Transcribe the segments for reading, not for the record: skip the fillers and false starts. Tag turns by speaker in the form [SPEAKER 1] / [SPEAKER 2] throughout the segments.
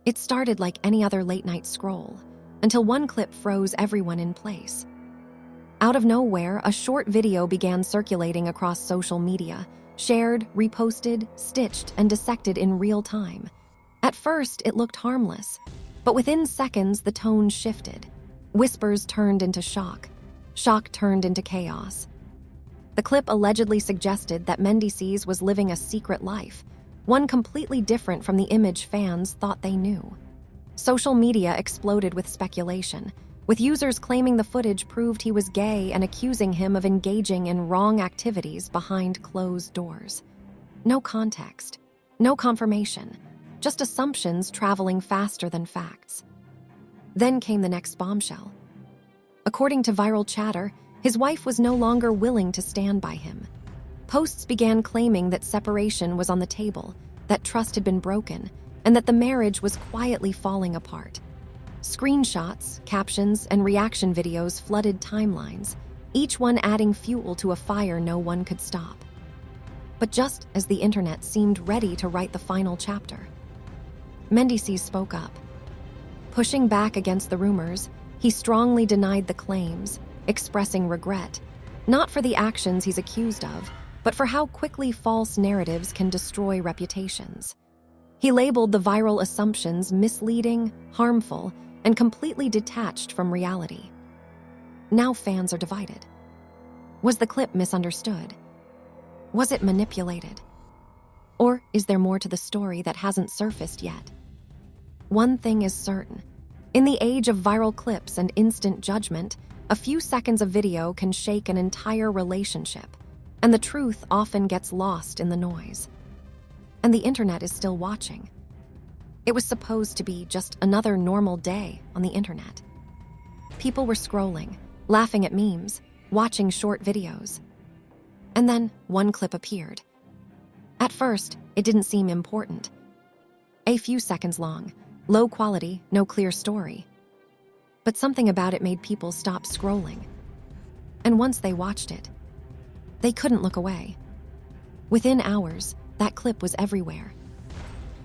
[SPEAKER 1] It started like any other late-night scroll, until one clip froze everyone in place. Out of nowhere, a short video began circulating across social media, shared, reposted, stitched, and dissected in real time. At first, it looked harmless, but within seconds, the tone shifted. Whispers turned into shock. Shock turned into chaos. The clip allegedly suggested that Mendeecees was living a secret life, one completely different from the image fans thought they knew. Social media exploded with speculation, with users claiming the footage proved he was gay and accusing him of engaging in wrong activities behind closed doors. No context, no confirmation, just assumptions traveling faster than facts. Then came the next bombshell. According to viral chatter, his wife was no longer willing to stand by him. Posts began claiming that separation was on the table, that trust had been broken, and that the marriage was quietly falling apart. Screenshots, captions, and reaction videos flooded timelines, each one adding fuel to a fire no one could stop. But just as the internet seemed ready to write the final chapter, Mendeecees spoke up. Pushing back against the rumors, he strongly denied the claims, expressing regret, not for the actions he's accused of, but for how quickly false narratives can destroy reputations. He labeled the viral assumptions misleading, harmful, and completely detached from reality. Now fans are divided. Was the clip misunderstood? Was it manipulated? Or is there more to the story that hasn't surfaced yet? One thing is certain. In the age of viral clips and instant judgment, a few seconds of video can shake an entire relationship, and the truth often gets lost in the noise. And the internet is still watching. It was supposed to be just another normal day on the internet. People were scrolling, laughing at memes, watching short videos. And then one clip appeared. At first, it didn't seem important. A few seconds long, low quality, no clear story. But something about it made people stop scrolling. And once they watched it, they couldn't look away. Within hours, that clip was everywhere.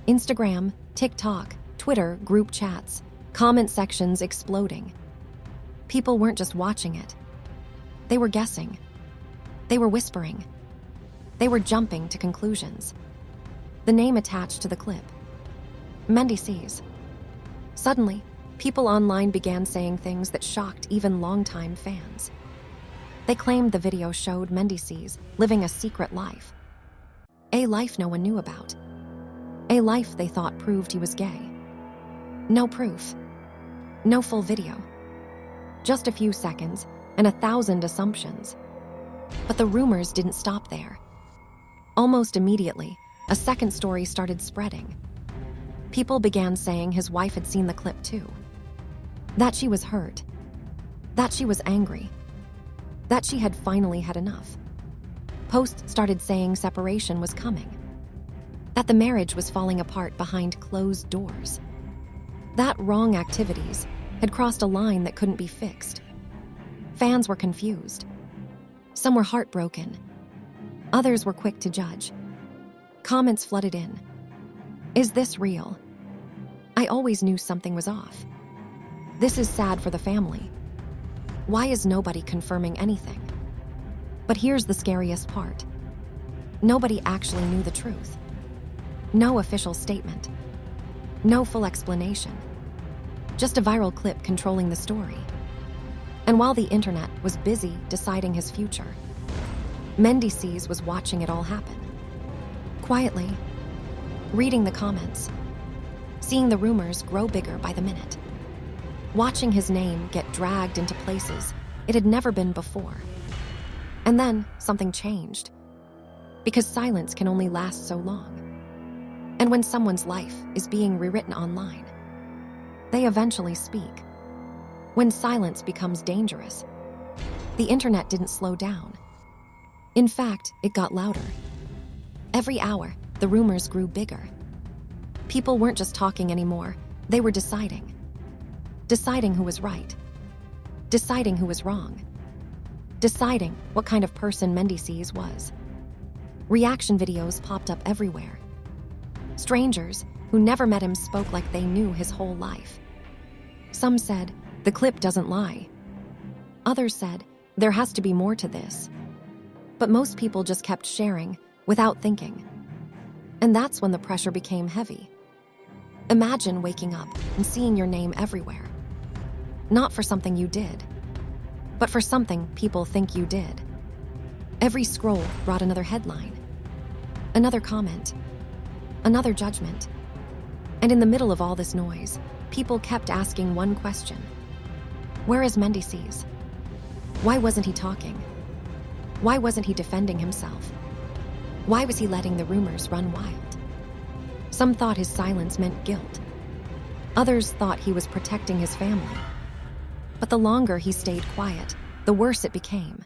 [SPEAKER 1] Instagram, TikTok, Twitter, group chats, comment sections exploding. People weren't just watching it. They were guessing. They were whispering. They were jumping to conclusions. The name attached to the clip: Mendeecees. Suddenly, people online began saying things that shocked even longtime fans. They claimed the video showed Mendeecees living a secret life. A life no one knew about. A life they thought proved he was gay. No proof. No full video. Just a few seconds and 1,000 assumptions. But the rumors didn't stop there. Almost immediately, a second story started spreading. People began saying his wife had seen the clip too. That she was hurt. That she was angry. That she had finally had enough. Posts started saying separation was coming. That the marriage was falling apart behind closed doors. That wrong activities had crossed a line that couldn't be fixed. Fans were confused. Some were heartbroken. Others were quick to judge. Comments flooded in. Is this real? I always knew something was off. This is sad for the family. Why is nobody confirming anything? But here's the scariest part. Nobody actually knew the truth. No official statement. No full explanation. Just a viral clip controlling the story. And while the internet was busy deciding his future, Mendeecees was watching it all happen. Quietly, reading the comments, seeing the rumors grow bigger by the minute, watching his name get dragged into places it had never been before. And then something changed, because silence can only last so long. And when someone's life is being rewritten online, they eventually speak. When silence becomes dangerous, the internet didn't slow down. In fact, it got louder. Every hour, the rumors grew bigger. People weren't just talking anymore, they were deciding. Deciding who was right. Deciding who was wrong. Deciding what kind of person Mendeecees was. Reaction videos popped up everywhere. Strangers, who never met him spoke like they knew his whole life. Some said, the clip doesn't lie. Others said, there has to be more to this. But most people just kept sharing, without thinking. And that's when the pressure became heavy. Imagine waking up and seeing your name everywhere. Not for something you did, but for something people think you did. Every scroll brought another headline, another comment, another judgment. And in the middle of all this noise, people kept asking one question. Where is Mendeecees? Why wasn't he talking? Why wasn't he defending himself? Why was he letting the rumors run wild? Some thought his silence meant guilt. Others thought he was protecting his family. But the longer he stayed quiet, the worse it became.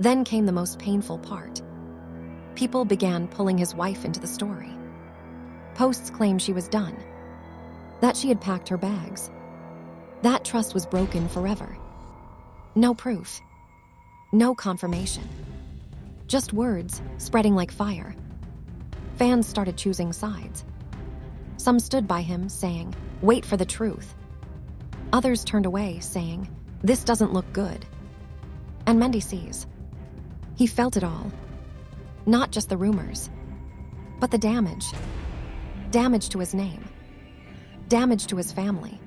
[SPEAKER 1] Then came the most painful part. People began pulling his wife into the story. Posts claimed she was done, that she had packed her bags. That trust was broken forever. No proof, no confirmation. Just words spreading like fire. Fans started choosing sides. Some stood by him, saying, wait for the truth. Others turned away, saying, this doesn't look good. And Mendeecees, he felt it all. Not just the rumors, but the damage. Damage to his name. Damage to his family.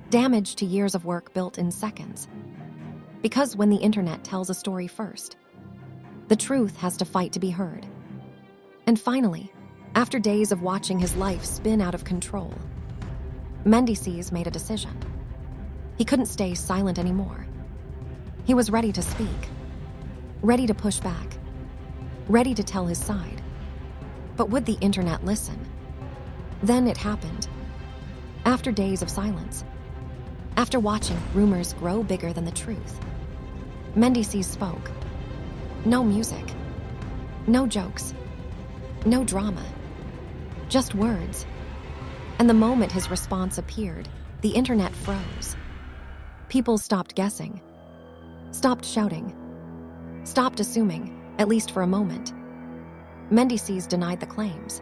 [SPEAKER 1] Damage to years of work built in seconds. Because when the internet tells a story first, the truth has to fight to be heard. And finally, after days of watching his life spin out of control, Mendeecees made a decision. He couldn't stay silent anymore. He was ready to speak, ready to push back, ready to tell his side. But would the internet listen? Then it happened. After days of silence, after watching rumors grow bigger than the truth, Mendeecees spoke. No music, no jokes, no drama, just words. And the moment his response appeared, the internet froze. People stopped guessing, stopped shouting, stopped assuming, at least for a moment. Mendeecees denied the claims.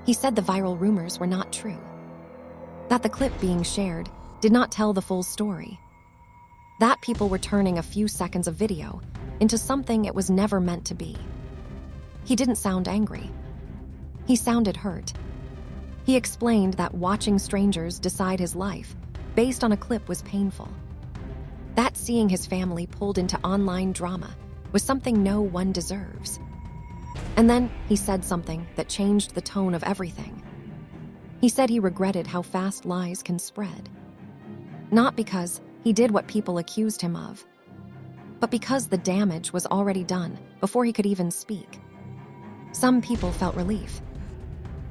[SPEAKER 1] He said the viral rumors were not true, that the clip being shared did not tell the full story, that people were turning a few seconds of video into something it was never meant to be. He didn't sound angry. He sounded hurt. He explained that watching strangers decide his life based on a clip was painful. That seeing his family pulled into online drama was something no one deserves. And then he said something that changed the tone of everything. He said he regretted how fast lies can spread. Not because he did what people accused him of, but because the damage was already done before he could even speak. Some people felt relief.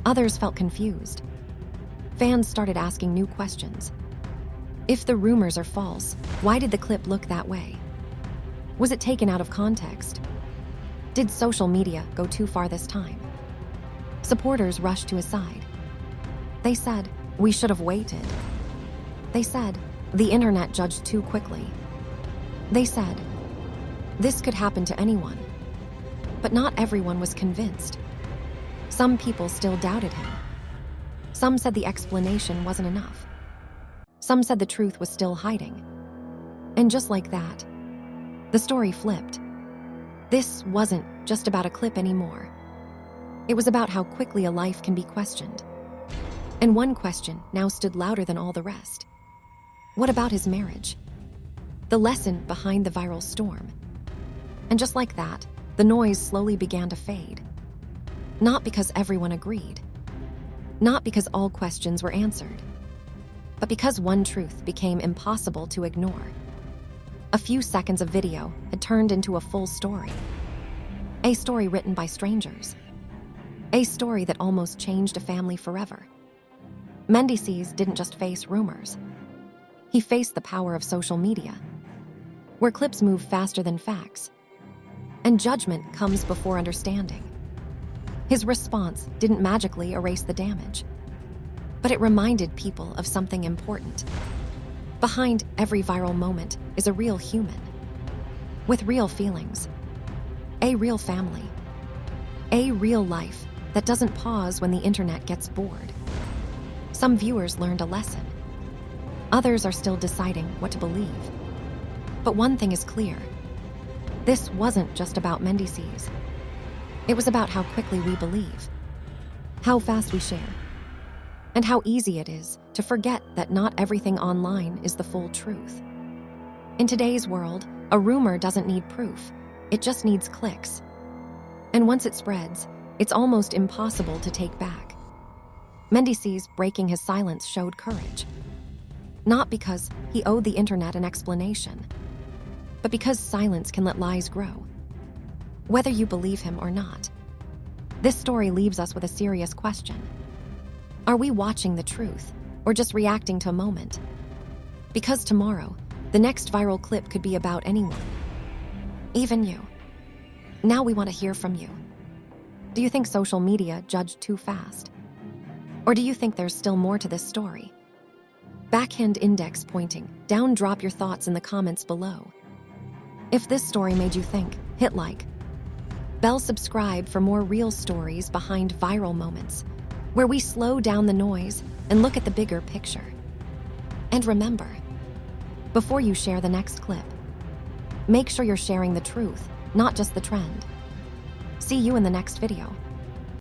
[SPEAKER 1] Others felt confused. Fans started asking new questions. If the rumors are false, why did the clip look that way? Was it taken out of context? Did social media go too far this time? Supporters rushed to his side. They said, we should have waited. They said, the internet judged too quickly. They said, this could happen to anyone. But not everyone was convinced. Some people still doubted him. Some said the explanation wasn't enough. Some said the truth was still hiding. And just like that, the story flipped. This wasn't just about a clip anymore. It was about how quickly a life can be questioned. And one question now stood louder than all the rest. What about his marriage? The lesson behind the viral storm. And just like that, the noise slowly began to fade. Not because everyone agreed. Not because all questions were answered. But because one truth became impossible to ignore. A few seconds of video had turned into a full story. A story written by strangers. A story that almost changed a family forever. Mendeecees didn't just face rumors. He faced the power of social media, where clips move faster than facts, and judgment comes before understanding. His response didn't magically erase the damage, but it reminded people of something important. Behind every viral moment is a real human, with real feelings, a real family, a real life that doesn't pause when the internet gets bored. Some viewers learned a lesson. Others are still deciding what to believe. But one thing is clear. This wasn't just about Mendeecees. It was about how quickly we believe, how fast we share, and how easy it is to forget that not everything online is the full truth. In today's world, a rumor doesn't need proof. It just needs clicks. And once it spreads, it's almost impossible to take back. Mendeecees breaking his silence showed courage. Not because he owed the internet an explanation, but because silence can let lies grow. Whether you believe him or not, this story leaves us with a serious question. Are we watching the truth or just reacting to a moment? Because tomorrow, the next viral clip could be about anyone, even you. Now we want to hear from you. Do you think social media judged too fast? Or do you think there's still more to this story? Backhand index pointing, down, drop your thoughts in the comments below. If this story made you think, hit like. Bell subscribe for more real stories behind viral moments, where we slow down the noise and look at the bigger picture. And remember, before you share the next clip, make sure you're sharing the truth, not just the trend. See you in the next video.